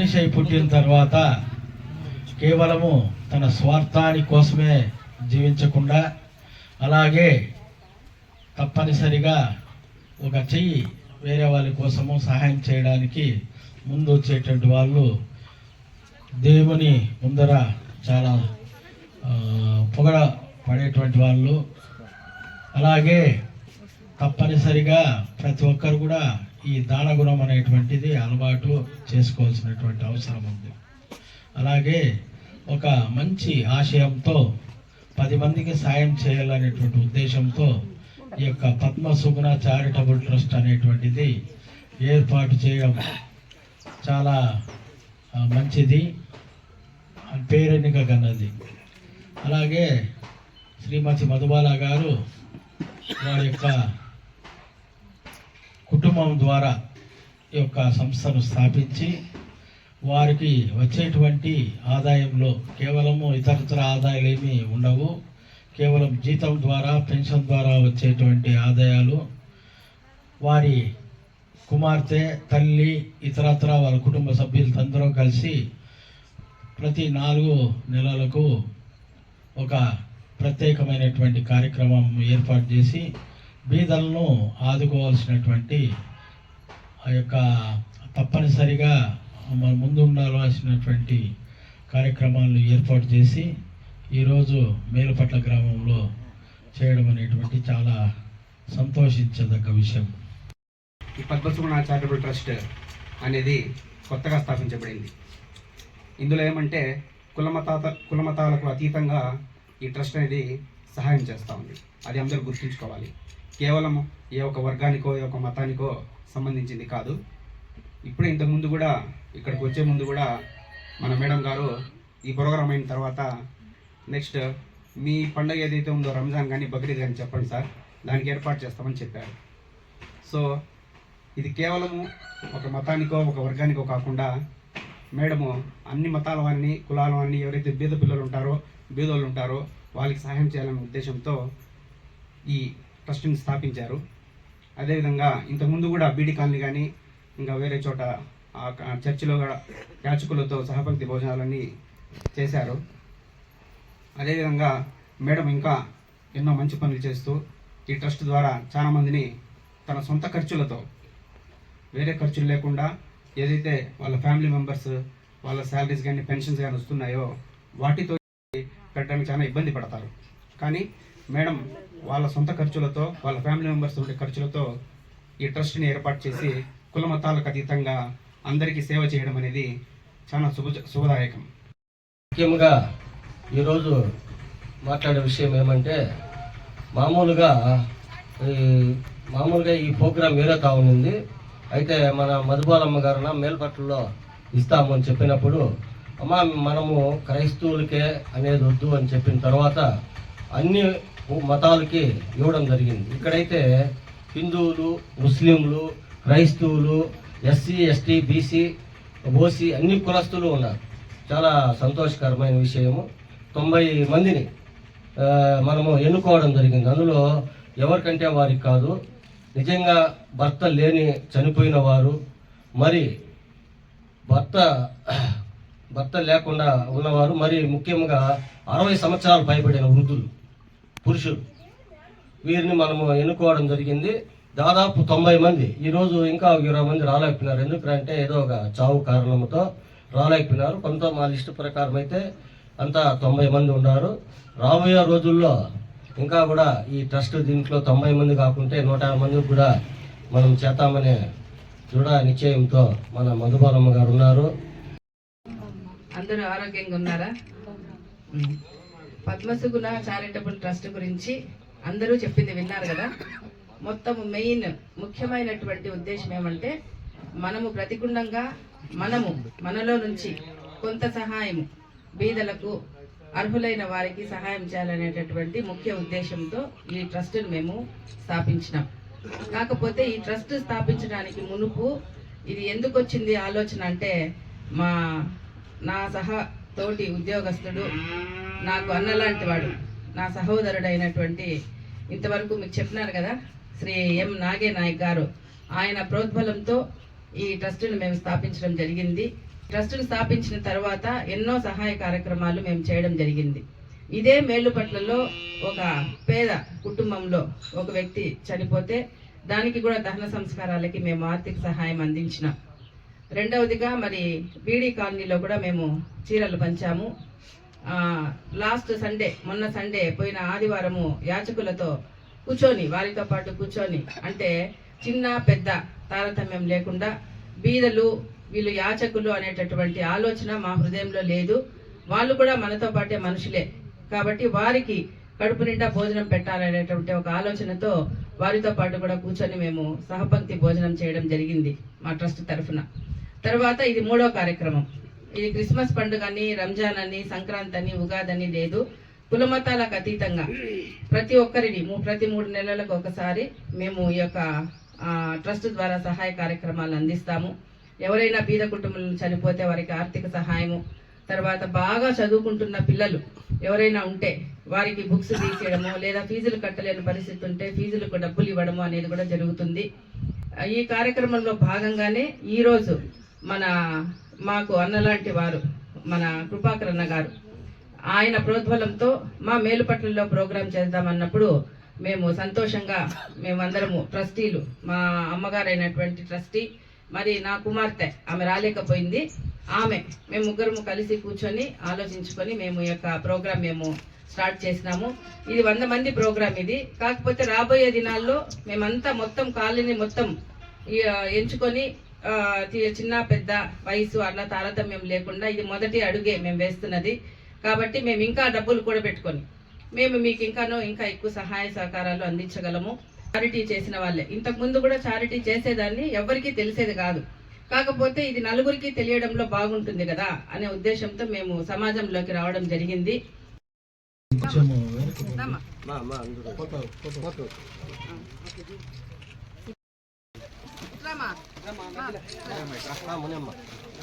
మనిషి అయి పుట్టిన తర్వాత కేవలము తన స్వార్థాని కోసమే జీవించకుండా అలాగే తప్పనిసరిగా ఒక చెయ్యి వేరే వాళ్ళ కోసము సహాయం చేయడానికి ముందు వచ్చేటువంటి వాళ్ళు దేవుని ముందర చాలా పొగడ పడేటువంటి వాళ్ళు. అలాగే తప్పనిసరిగా ప్రతి ఒక్కరు కూడా ఈ దానగుణం అనేటువంటిది అలవాటు చేసుకోవాల్సినటువంటి అవసరం ఉంది. అలాగే ఒక మంచి ఆశయంతో 10 మందికి సాయం చేయాలనేటువంటి ఉద్దేశంతో ఈ యొక్క పద్మ సుగుణ చారిటబుల్ ట్రస్ట్ అనేటువంటిది ఏర్పాటు చేయడం చాలా మంచిది, పేరెన్నిక కన్నది. అలాగే శ్రీమతి మధుబాల గారు వారి యొక్క కుటుంబం ద్వారా ఈ యొక్క సంస్థను స్థాపించి వారికి వచ్చేటువంటి ఆదాయంలో కేవలము ఇతరత్ర ఆదాయాలు ఏమీ ఉండవు, కేవలం జీతం ద్వారా పెన్షన్ ద్వారా వచ్చేటువంటి ఆదాయాలు వారి కుమార్తె తల్లి ఇతరత్ర వాళ్ళ కుటుంబ సభ్యులు అందరూ కలిసి ప్రతి 4 నెలలకు ఒక ప్రత్యేకమైనటువంటి కార్యక్రమం ఏర్పాటు చేసి బీదలను ఆదుకోవాల్సినటువంటి ఆ యొక్క తప్పనిసరిగా ముందు ఉండాల్సినటువంటి కార్యక్రమాలను ఏర్పాటు చేసి ఈరోజు మేలుపట్ల గ్రామంలో చేయడం అనేటువంటి చాలా సంతోషించదగ్గ విషయం. ఈ పద్మసుగుణ చారిటబుల్ ట్రస్ట్ అనేది కొత్తగా స్థాపించబడింది. ఇందులో ఏమంటే కులమతాలకు అతీతంగా ఈ ట్రస్ట్ అనేది సహాయం చేస్తూ ఉంది. అది అందరూ గుర్తుంచుకోవాలి. కేవలం ఏ ఒక వర్గానికో ఏ ఒక మతానికో సంబంధించింది కాదు. ఇప్పుడే ఇంతకుముందు కూడా ఇక్కడికి వచ్చే ముందు కూడా మన మేడం గారు ఈ ప్రోగ్రామ్ అయిన తర్వాత నెక్స్ట్ మీ పండుగ ఏదైతే ఉందో రంజాన్ కానీ బక్రీద్ కానీ చెప్పండి సార్, దానికి ఏర్పాటు చేస్తామని చెప్పారు. సో ఇది కేవలము ఒక మతానికో ఒక వర్గానికో కాకుండా మేడము అన్ని మతాల వారిని కులాల వారిని ఎవరైతే బీద పిల్లలు ఉంటారో బీదోళ్ళు ఉంటారో వాళ్ళకి సహాయం చేయాలనే ఉద్దేశంతో ఈ ట్రస్ట్ని స్థాపించారు. అదేవిధంగా ఇంతకుముందు కూడా బీడీ కాలనీ కానీ ఇంకా వేరే చోట చర్చిలో యాచకులతో సహపంక్తి భోజనాలన్నీ చేశారు. అదేవిధంగా మేడం ఇంకా ఎన్నో మంచి పనులు చేస్తూ ఈ ట్రస్ట్ ద్వారా చాలామందిని తన సొంత ఖర్చులతో వేరే ఖర్చులు లేకుండా ఏదైతే వాళ్ళ ఫ్యామిలీ మెంబర్స్ వాళ్ళ శాలరీస్ కానీ పెన్షన్స్ కానీ వస్తున్నాయో వాటితో పెట్టడానికి చాలా ఇబ్బంది పడతారు. కానీ మేడం వాళ్ళ సొంత ఖర్చులతో వాళ్ళ ఫ్యామిలీ మెంబర్స్ ఉండే ఖర్చులతో ఈ ట్రస్ట్ని ఏర్పాటు చేసి కుల మతాలకు అతీతంగా అందరికీ సేవ చేయడం అనేది చాలా శుభదాయకం. ముఖ్యంగా ఈరోజు మాట్లాడే విషయం ఏమంటే మామూలుగా ఈ ప్రోగ్రాం వేరే కావునింది. అయితే మన మధుబాలమ్మ గారున మేల్పట్లలో ఇస్తామని చెప్పినప్పుడు అమ్మ మనము క్రైస్తవులకే అనేది వద్దు అని చెప్పిన తర్వాత అన్ని మతాలకి ఇవ్వడం జరిగింది. ఇక్కడైతే హిందువులు ముస్లింలు క్రైస్తవులు ఎస్సీ ఎస్టీ బీసీ ఓసీ అన్ని కులస్తులు ఉన్నారు. చాలా సంతోషకరమైన విషయము. 90 మందిని మనము ఎన్నుకోవడం జరిగింది. అందులో ఎవరికంటే వారికి కాదు, నిజంగా భర్త లేని చనిపోయిన వారు, మరి భర్త లేకుండా ఉన్నవారు, మరి ముఖ్యంగా 60 సంవత్సరాలు పైబడిన వృద్ధులు పురుషులు, వీరిని మనము ఎన్నుకోవడం జరిగింది. దాదాపు 90 మంది. ఈరోజు ఇంకా 20 మంది రాలేకపోయినారు. ఎందుకంటే ఏదో ఒక చావు కారణంతో రాలేకపోయినారు. కొంత మా లిస్టు ప్రకారం అయితే అంతా 90 మంది ఉన్నారు. రాబోయే రోజుల్లో ఇంకా కూడా ఈ ట్రస్ట్ దీంట్లో 90 మంది కాకుంటే 150 మందికి కూడా మనం చేస్తామనే దృఢ నిశ్చయంతో మన మధుబాలమ్మ గారు ఉన్నారు. అందరూ ఆరోగ్యంగా ఉన్నారా? పద్మసుగుణ చారిటబుల్ ట్రస్ట్ గురించి అందరూ చెప్పింది విన్నారు కదా. మొత్తం ముఖ్యమైనటువంటి ఉద్దేశం ఏమంటే మనము ప్రతిగుండంగా మనలో నుంచి కొంత సహాయం బీదలకు అర్హులైన వారికి సహాయం చేయాలనేటటువంటి ముఖ్య ఉద్దేశంతో ఈ ట్రస్ట్ను మేము స్థాపించినాం. కాకపోతే ఈ ట్రస్ట్ స్థాపించడానికి మునుపు ఇది ఎందుకు వచ్చింది ఆలోచన అంటే నా తోటి ఉద్యోగస్తుడు, నాకు అన్నలాంటి వాడు, నా సహోదరుడైనటువంటి ఇంతవరకు మీకు చెప్పినారు కదా శ్రీ ఎం నాగే నాయక్ గారు, ఆయన ప్రోద్బలంతో ఈ ట్రస్టును మేము స్థాపించడం జరిగింది. ట్రస్టును స్థాపించిన తర్వాత ఎన్నో సహాయ కార్యక్రమాలు మేము చేయడం జరిగింది. ఇదే మేలుపట్లలో ఒక పేద కుటుంబంలో ఒక వ్యక్తి చనిపోతే దానికి కూడా దహన సంస్కారాలకి మేము ఆర్థిక సహాయం అందించినాం. రెండవదిగా మరి బీడీ కాలనీలో కూడా మేము చీరలు పంచాము. లాస్ట్ సండే, మొన్న సండే పోయిన ఆదివారము యాచకులతో కూర్చొని, వారితో పాటు కూర్చొని, అంటే చిన్న పెద్ద తారతమ్యం లేకుండా బీదలు వీళ్ళు యాచకులు అనేటటువంటి ఆలోచన మా హృదయంలో లేదు. వాళ్ళు కూడా మనతో పాటే మనుషులే కాబట్టి వారికి కడుపు నిండా భోజనం పెట్టాలనేటువంటి ఒక ఆలోచనతో వారితో పాటు కూడా కూర్చొని మేము సహపంక్తి భోజనం చేయడం జరిగింది మా ట్రస్ట్ తరఫున. తర్వాత ఇది 3వ కార్యక్రమం. ఇది క్రిస్మస్ పండుగ అని, రంజాన్ అని, సంక్రాంతి అని, ఉగాది అని లేదు. కులమతాలకు అతీతంగా ప్రతి ఒక్కరిని ప్రతి 3 నెలలకు ఒకసారి మేము ఈ యొక్క ట్రస్ట్ ద్వారా సహాయ కార్యక్రమాలు అందిస్తాము. ఎవరైనా బీద కుటుంబాలను చనిపోతే వారికి ఆర్థిక సహాయము, తర్వాత బాగా చదువుకుంటున్న పిల్లలు ఎవరైనా ఉంటే వారికి బుక్స్ తీసేయడము, లేదా ఫీజులు కట్టలేని పరిస్థితి ఉంటే ఫీజులకు డబ్బులు ఇవ్వడము అనేది కూడా జరుగుతుంది. ఈ కార్యక్రమంలో భాగంగానే ఈరోజు మాకు అన్నలాంటి వారు మన కృపాకర్ అన్న గారు, ఆయన ప్రోద్బలంతో మా మేలుపట్లలో ప్రోగ్రాం చేద్దామన్నప్పుడు మేము సంతోషంగా మేమందరము ట్రస్టీలు, మా అమ్మగారైనటువంటి ట్రస్టీ, మరి నా కుమార్తె ఆమె రాలేకపోయింది, మేము ముగ్గురము కలిసి కూర్చొని ఆలోచించుకొని మేము ఈ యొక్క ప్రోగ్రాం మేము స్టార్ట్ చేసినాము. ఇది 100 మంది ప్రోగ్రాం ఇది. కాకపోతే రాబోయే దినాల్లో మేమంతా మొత్తం కాలనీ మొత్తం ఎంచుకొని చిన్న పెద్ద వయసు అట్లా తారతమ్యం లేకుండా ఇది మొదటి అడుగే మేము వేస్తున్నది. కాబట్టి మేము ఇంకా డబ్బులు కూడా పెట్టుకొని మేము మీకు ఇంకా ఎక్కువ సహాయ సహకారాలు అందించగలము. చారిటీ చేసిన వాళ్ళే, ఇంతకు ముందు కూడా చారిటీ చేసేదాన్ని, ఎవరికీ తెలిసేది కాదు. కాకపోతే ఇది నలుగురికి తెలియడంలో బాగుంటుంది కదా అనే ఉద్దేశంతో మేము సమాజంలోకి రావడం జరిగింది. మునమ్మ